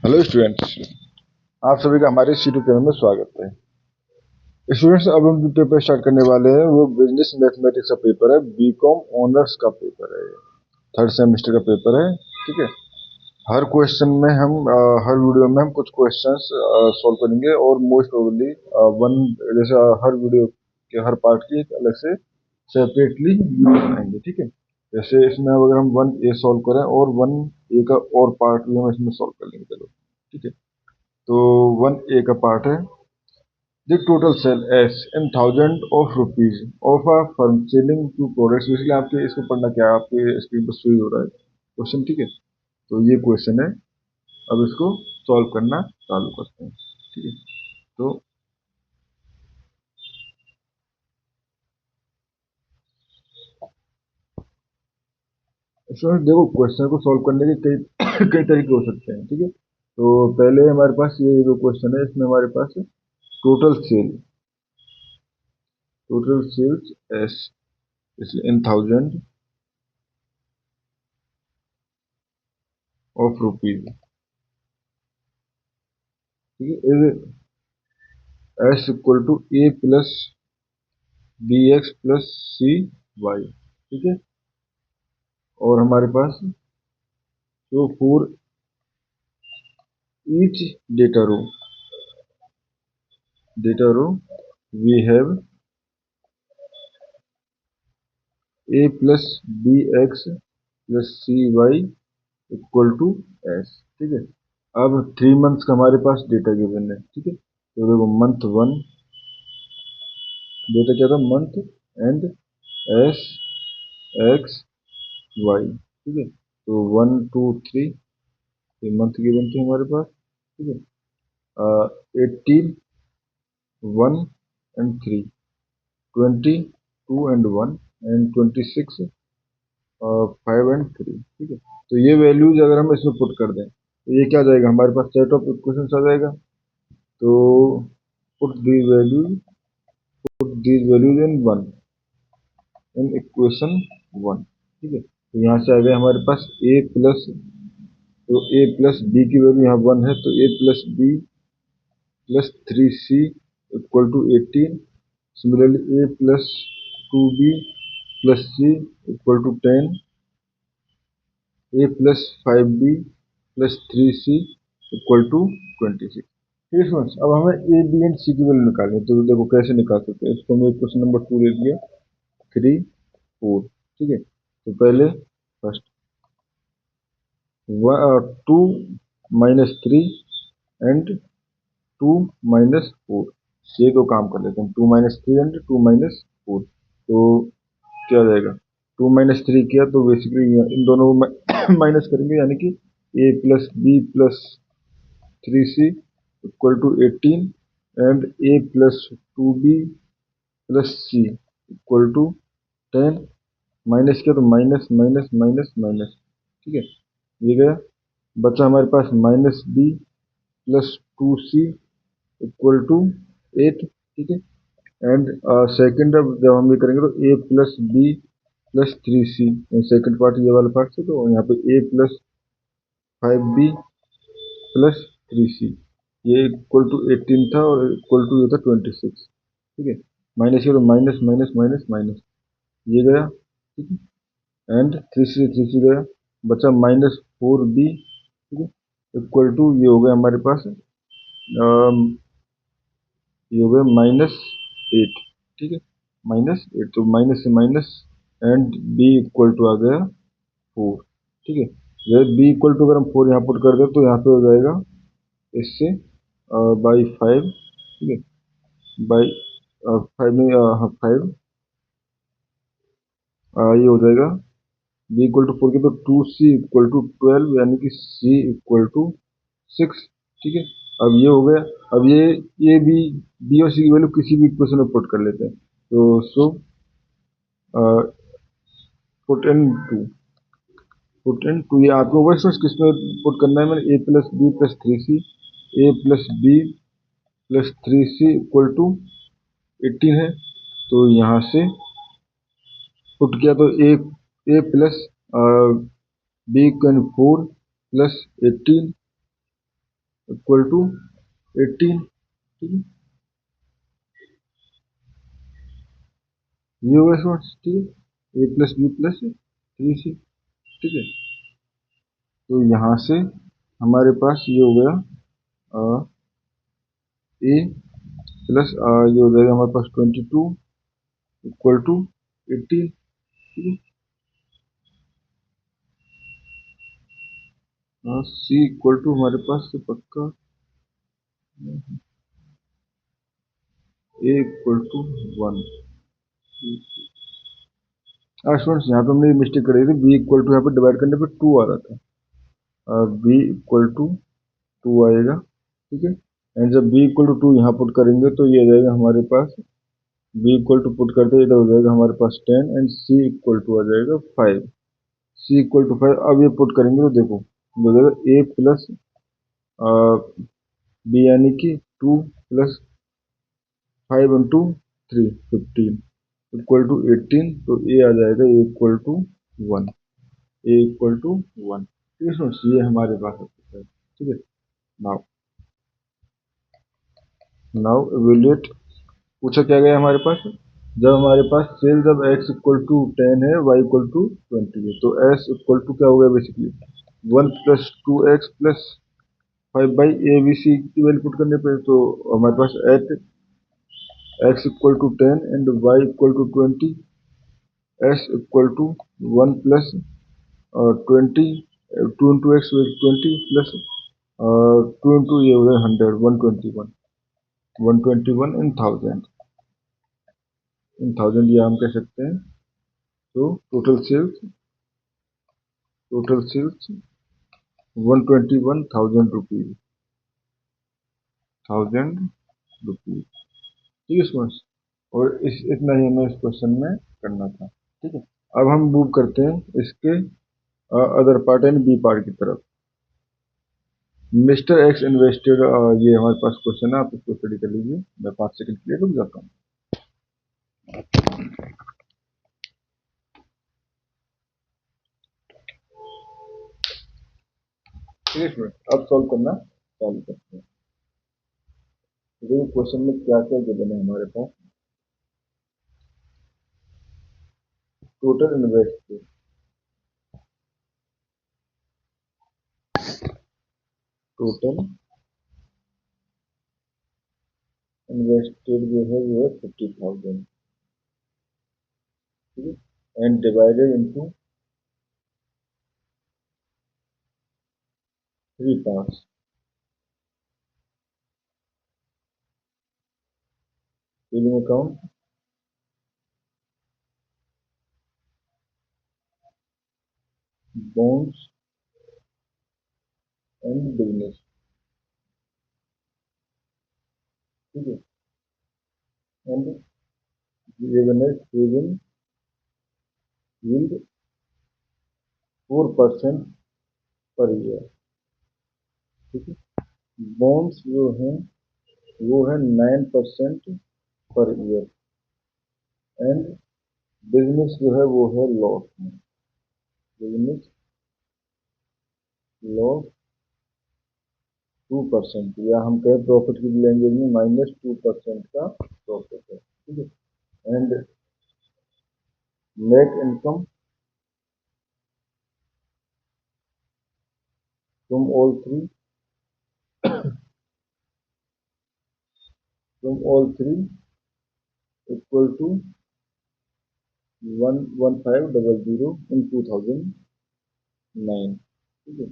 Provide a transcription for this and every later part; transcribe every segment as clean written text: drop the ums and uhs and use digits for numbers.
Hello students, आप सभी का हमारे सी2 चैनल में स्वागत है। स्टूडेंट्स, अब हम जो पेपर स्टार्ट करने वाले हैं वो बिजनेस मैथमेटिक्स का पेपर है। बीकॉम ऑनर्स का पेपर है, थर्ड सेमेस्टर का पेपर है। ठीक है, हर क्वेश्चन में हम हर वीडियो में हम कुछ क्वेश्चंस सॉल्व करेंगे और मोस्ट प्रोबेबली वन जैसे हर वीडियो के हर पार्ट की एक अलग से सेपरेटली वीडियो बनाएंगे। ठीक है, जैसे इसमें अगर हम 1A सॉल्व करें और 1A का और पार्ट भी हम इसमें सॉल्व कर लेंगे। चलो ठीक है, तो 1A का पार्ट है, the total sales in thousand of rupees of a firm selling two products. Basically आपके इसको पढ़ना क्या है, आपके स्क्रीन पर शो हो रहा है क्वेश्चन। ठीक है, तो ये क्वेश्चन है, अब इसको सॉल्व करना चालू करते हैं। ठीक है, तो इसमें देखो, क्वेश्चन को सॉल्व करने के कई कई तरीके हो सकते हैं। ठीक है, तो पहले हमारे पास ये जो क्वेश्चन है इसमें हमारे पास total sales s in thousand of rupees. ठीक है, s equal to a plus b x plus c y. ठीक है, और हमारे पास जो for each data row we have a plus b x plus c y equal to s. ठीक है, अब 3 मंथ्स का हमारे पास डेटा गिवन है। ठीक है, तो देखो मंथ 1 डेटा क्या था, month and s x y. ठीक है, तो 1 2 3 ये मंथ गिवन थे हमारे पास। ठीक है, 18 1 एंड 3, 20 2 एंड 1 एंड 26 5 एंड 3। ठीक है, तो ये वैल्यूज अगर हम इसमें पुट कर दें तो ये क्या आ जाएगा, हमारे पास सेट ऑफ इक्वेशंस आ जाएगा। तो put these values in one in equation 1। ठीक है, तो यहाँ से आ गया हमारे पास ए प्लस, तो ए प्लस बी की वैल्यू यहाँ 1 है, तो ए plus B plus 3C equal to 18। Similarly a plus 2B plus C equal to 10, a plus 5B plus 3C equal to 26। ठीक है स्टूडेंट्स, अब हमें ए बी एंड सी की वैल्यू निकालनी है। तो देखो कैसे निकाल सकते हैं इसको। हमें क्वेश्चन नंबर 2 दे दिया, 3 4। ठीक है, तो पहले फर्स्ट 2 - 3 एंड 2 - 4, ये दो काम कर लेते हैं। 2 - 3 एंड 2 - 4, तो क्या हो जाएगा, 2 - 3 किया तो बेसिकली इन दोनों को माइनस करेंगे, यानी कि a plus B plus 3C equal to 18 and a plus 2B plus C equal to 10। Minus किया तो माइनस माइनस माइनस माइनस। ठीक है, ये गया, बचा हमारे पास minus B plus 2C equal to 8। ठीक है, एंड सेकेंड अब जब हम ये करेंगे तो ए plus B plus 3C, second part ये वाला पार्ट से, तो यहाँ पे ए प्लस 5B प्लस 3C, ये इक्वल टू 18 था और इक्वल टू ये था 26। ठीक है, माइनस किया तो माइनस माइनस माइनस माइनस, ये गया। ठीक है, एंड 3C गया, बचा -4B। ठीक है, इक्वल टू ये हो गया हमारे पास ये हो गया -8। ठीक है, -8, तो माइनस से minus and B equal to आ गया 4। ठीक है, जब बी इक्वल टू अगर हम 4 यहाँ पुट कर दे तो यहाँ पे हो जाएगा इससे बाई 5। ठीक है, बाई 5 में 5 ये हो जाएगा बी इक्वल टू 4 की, तो 2C इक्वल टू 12, यानी कि C इक्वल टू 6। ठीक है, अब ये हो गया। अब ये बी और सी की वैल्यू किसी भी इक्वेशन में पुट कर लेते हैं, तो सो पुट इन टू ये आपको ऊपर किस में पुट करना है, मैंने A plus B plus 3C, A plus B plus 3C equal to 18 है, तो यहाँ से पुट किया तो ए plus B can 4 plus 18 equal to 18। ठीक है, ये होगा स्टूडेंट्स। ठीक है, ए प्लस बी प्लस 3c। ठीक है, तो यहाँ से हमारे पास ये हो गया ए प्लस ये हो जाएगा हमारे पास 22 इक्वल टू 18। ठीक है, सी इक्वल टू हमारे पास से पक्का ए इक्वल टू 1। स्टूडेंट्स यहाँ पे हमने मिस्टेक करी थी, बी इक्वल टू यहाँ पे डिवाइड करने पे 2 आ रहा था। बी इक्वल टू 2 आएगा। ठीक है, एंड जब बी इक्वल टू 2 यहाँ पुट करेंगे तो ये आ जाएगा हमारे पास, बी इक्वल टू पुट करते इधर हो जाएगा हमारे पास 10 एंड सी इक्वल टू आ जाएगा 5। सी इक्वल टू 5 अब ये पुट करेंगे तो देखो हो जाएगा ए प्लस बी यानी कि 2 प्लस 5 इंटू 3 15 इक्वल टू 18। तो ए आ जाएगा A equal to 1। A equal to 1। ठीक है स्टूडेंट्स, ये हमारे पास है। ठीक है, नाउ नाउ इवेल्युएट। पूछा क्या गया हमारे पास, जब हमारे पास सेल जब x इक्वल टू 10 है, y इक्वल टू 20 है, तो s इक्वल टू क्या हो गया basically 1 plus 2x plus 5 by A B C की वैल्यू पुट करने पे, तो हमारे पास eight x equal to 10 and y equal to 20, s equal to 1 plus 20 2 into X 20 plus 2 into ये हो गया 100 121 इन थाउजेंड। इन थाउजेंड ये हम कह सकते हैं। तो टोटल सेल्स 121,000 रुपीज। 1000 रुपीज। ठीक है स्टूडेंट्स, और इस इतना ही हमें इस क्वेश्चन में करना था। ठीक है, अब हम मूव करते हैं इसके other part and b part की तरफ। मिस्टर एक्स इन्वेस्टेड, ये हमारे पास क्वेश्चन है, आप इसको स्टडी कर लीजिए। मैं 5 सेकंड के लिए रुक जाता हूँ। ठीक है स्टूडेंट, अब सॉल्व करना चालू करते हैं। देखिए क्वेश्चन में क्या क्या गिवन है हमारे पास। टोटल इन्वेस्टेड, टोटल इन्वेस्टेड जो है वो है 50,000। ठीक है, and divided into 3 parts. Saving account, bonds and business. ठीक है, एंड गिवन है सेविंग यील्ड 4% पर ईयर। ठीक है, बॉन्ड्स जो है वो है 9% पर ईयर, एंड बिजनेस जो है वो है लॉस में। बिजनेस लॉस 2%, या हम कहें प्रॉफिट की लैंग्वेज में -2% का प्रॉफिट है। ठीक है, and net income from all three, equal to 11500 in 2009। ठीक है,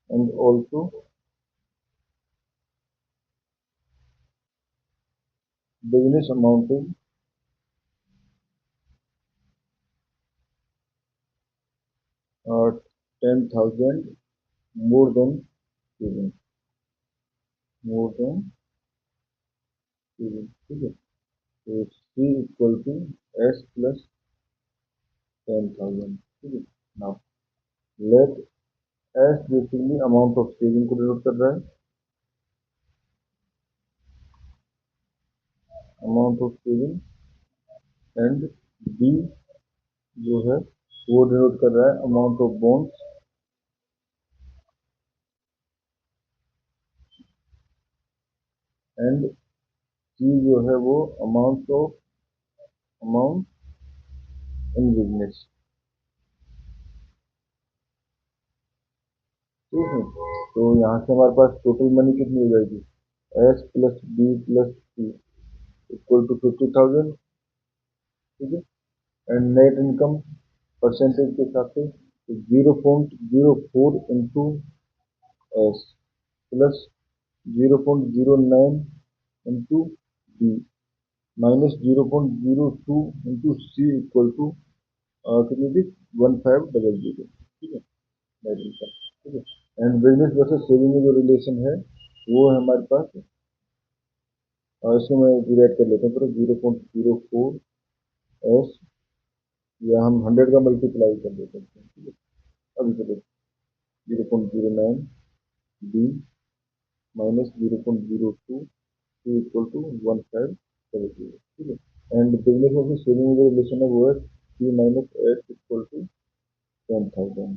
and also business amounted 10,000 more than saving, more than saving. ठीक है, तो C equal to S plus 10,000। ठीक है, now let S basically amount of saving को denote कर रहा है, amount of saving, and B जो है वो डिनोट कर रहा है amount of bonds and C जो है वो अमाउंट इन बिजनेस। ठीक है, तो यहाँ से हमारे पास टोटल मनी कितनी हो जाएगी, S plus B plus C equal to 50,000। ठीक है, एंड नेट इनकम परसेंटेज के हिसाब से 0.04 into S plus 0.09 into B minus 0.02 into C equal to कितनी थी 1500। ठीक है, नेट इनकम। ठीक है, एंड बिजनेस वर्सेस सेविंग में जो रिलेशन है वो है हमारे पास, इसको मैं डिवाइड कर लेता हूँ पूरा 0.04 एस, या हम 100 का मल्टीप्लाई कर देते हैं। ठीक है, अभी चलो 0.09 B minus 0.02 C equal to 1570। ठीक है, एंड बिजनेस में सेविंग में जो रिलेशन है वो है सी माइनस एस इक्वल टू 10,000।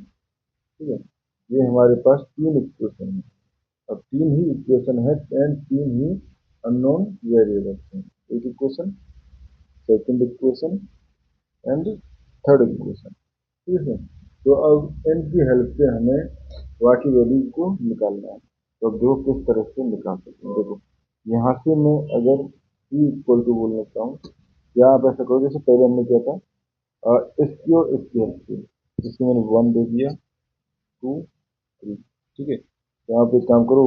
ठीक है, ये हमारे पास तीन इक्वेशन है। अब तीन ही इक्वेशन है एंड तीन ही अननोन वेरिएबल्स हैं। एक equation, second equation and third equation. ठीक है, तो अब इनकी हेल्प से हमें वाकी वैल्यू को निकालना है। तो अब देखो किस तरह से निकाल सकते हैं। देखो यहाँ से मैं अगर ई इक्वल टू बोलना चाहूँ, या आप ऐसा करो जैसे पहले हमने किया था, इसकी और इसकी हेल्प से, इसमें मैंने 1 दे दिया, 2 3। ठीक है, तो आप एक काम करो,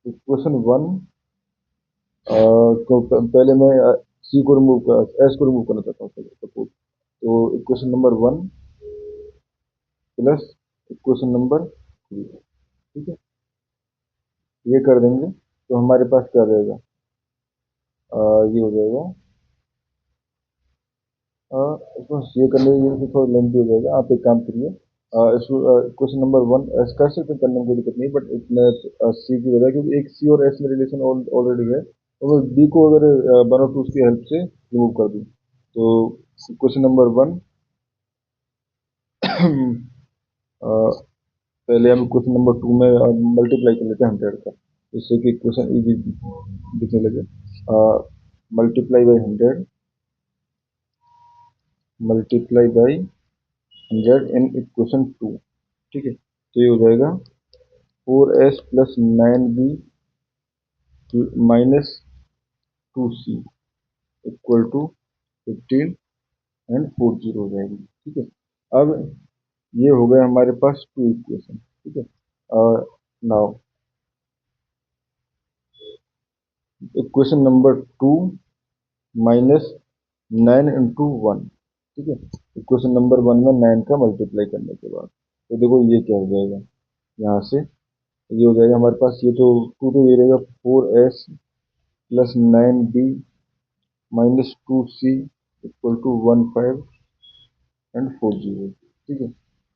इक्वेशन 1 को पहले मैं सी को रिमूव कर एस को रिमूव करना चाहता हूँ सपोज। तो equation number 1 plus equation number 3। ठीक है, ये कर देंगे तो हमारे पास क्या रहेगा, ये हो जाएगा, इसको ये करने के लिए थोड़ा लेंथी हो जाएगा। आप एक काम करिए, इसको क्वेश्चन नंबर 1 एस कर सकते हैं, करने में कोई दिक्कत नहीं, बट इसमें सी की वजह क्योंकि एक सी और एस में रिलेशन ऑलरेडी है, तो मैं बी को अगर 1 और 2 की हेल्प से रिमूव कर दूँ तो क्वेश्चन नंबर 1 पहले हम क्वेश्चन नंबर 2 में मल्टीप्लाई कर लेते हैं 100 का, जिससे कि क्वेश्चन इजी दिखने लगे। मल्टीप्लाई बाई 100 मल्टीप्लाई बाई 100 इन इक्वेशन 2। ठीक है, तो ये हो जाएगा 4s plus 9b minus 2c equal to 15 and 40 हो जाएगी। ठीक है, अब ये हो गए हमारे पास टू इक्वेशन। ठीक है, now equation number 2 minus 9 into 1। ठीक है, इक्वेशन नंबर 1 में 9 का मल्टीप्लाई करने के बाद तो देखो ये क्या हो जाएगा, यहाँ से ये हो जाएगा हमारे पास, ये तो 2 तो ये रहेगा 4s plus 9b minus 2c equal to 15 and 40। ठीक है,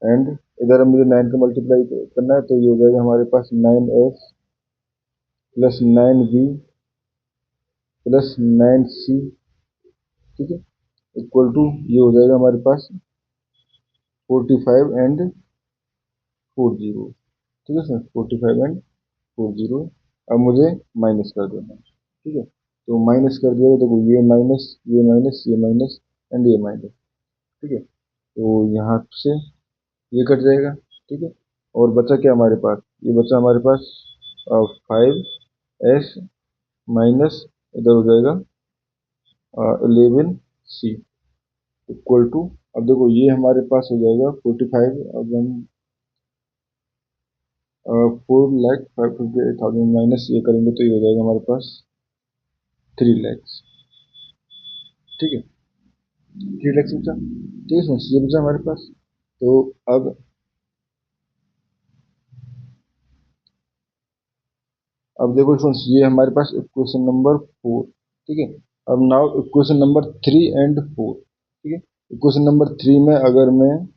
एंड इधर मुझे 9 का मल्टीप्लाई करना है, तो ये हो जाएगा हमारे पास 9s plus 9b plus 9c। ठीक है, इक्वल टू ये हो जाएगा हमारे पास 45 एंड 40। ठीक है सर, 45 एंड 40। अब मुझे माइनस कर देना है। ठीक है, तो माइनस कर दिया, देखो ये माइनस ये माइनस ये माइनस एंड ये माइनस। ठीक है, तो यहाँ से ये कट जाएगा। ठीक है, और बचा क्या हमारे पास, ये बचा हमारे पास 5s माइनस इधर हो जाएगा 11c इक्वल टू, अब देखो ये हमारे पास हो जाएगा 45, अब हम 4,58,000 माइनस ये करेंगे तो ये हो जाएगा हमारे पास 3 लैक्स। ठीक है, 3 लैक्स बचा। ठीक है, ये बचा हमारे पास। तो अब देखो फ्रेंड्स, ये हमारे पास इक्वेशन नंबर 4। ठीक है, अब नाउ इक्वेशन नंबर 3 एंड 4। ठीक है, इक्वेशन नंबर 3 में अगर मैं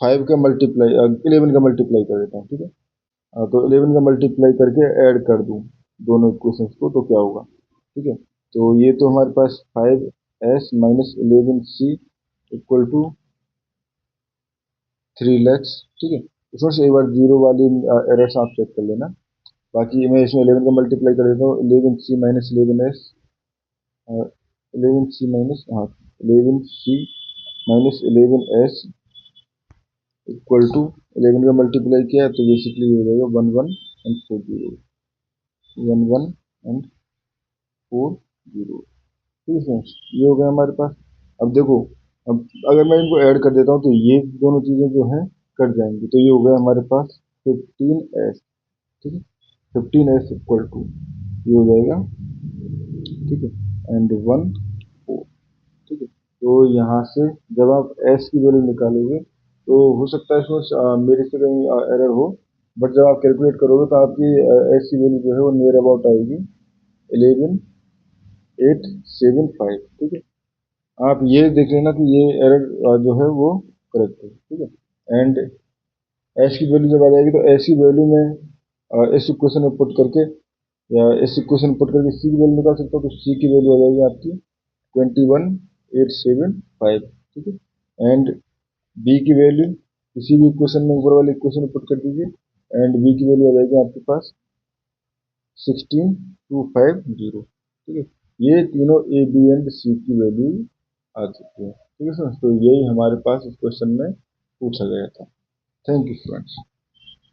5 का मल्टीप्लाई 11 का मल्टीप्लाई कर देता हूँ। ठीक है, तो 11 का मल्टीप्लाई करके ऐड कर दूँ दोनों इक्वेशंस को तो क्या होगा। ठीक है, तो ये तो हमारे पास 5s minus 11c equal to 3 lakhs. ठीक है, तो फ्रेंड्स एक बार जीरो वाली एरर्स आप चेक कर लेना। बाकी मैं इसमें 11 का मल्टीप्लाई कर देता हूँ, 11c minus 11s, 11c minus, हाँ 11c minus 11s equal to 11 का मल्टीप्लाई किया तो बेसिकली ये हो जाएगा 11 एंड 40, 11 एंड 40। ठीक है फ्रेंड्स, ये हो गया हमारे पास। अब देखो, अब अगर मैं इनको ऐड कर देता हूँ तो ये दोनों चीज़ें जो हैं कट जाएंगी, तो ये हो गया हमारे पास 15s। ठीक है, 15s इक्वल टू ये हो जाएगा, ठीक है, एंड 1 4। ठीक है, तो यहाँ से जब आप s की वैल्यू निकालोगे तो हो सकता है इसमें मेरे से कहीं एरर हो, बट जब आप कैलकुलेट करोगे तो आपकी s की वैल्यू जो है वो नियर अबाउट आएगी 11875। ठीक है, आप ये देख लेना कि ये एरर जो है वो करेक्ट है। ठीक है, एंड एस की वैल्यू जब आ जाएगी तो एस की वैल्यू में एस इक्वेशन में पुट करके या एस इक्वेशन पुट करके सी की वैल्यू निकाल सकता हो, तो सी की वैल्यू आ जाएगी आपकी 21875। ठीक है, एंड बी की वैल्यू किसी भी इक्वेशन में ऊपर वाले इक्वेशन में पुट कर दीजिए, एंड बी की वैल्यू आ जाएगी आपके पास 16250। ठीक है, ये तीनों ए बी एंड सी की वैल्यू आ चुकी है। ठीक है सर, तो यही हमारे पास इस क्वेश्चन में पूछा गया था। Thank you friends.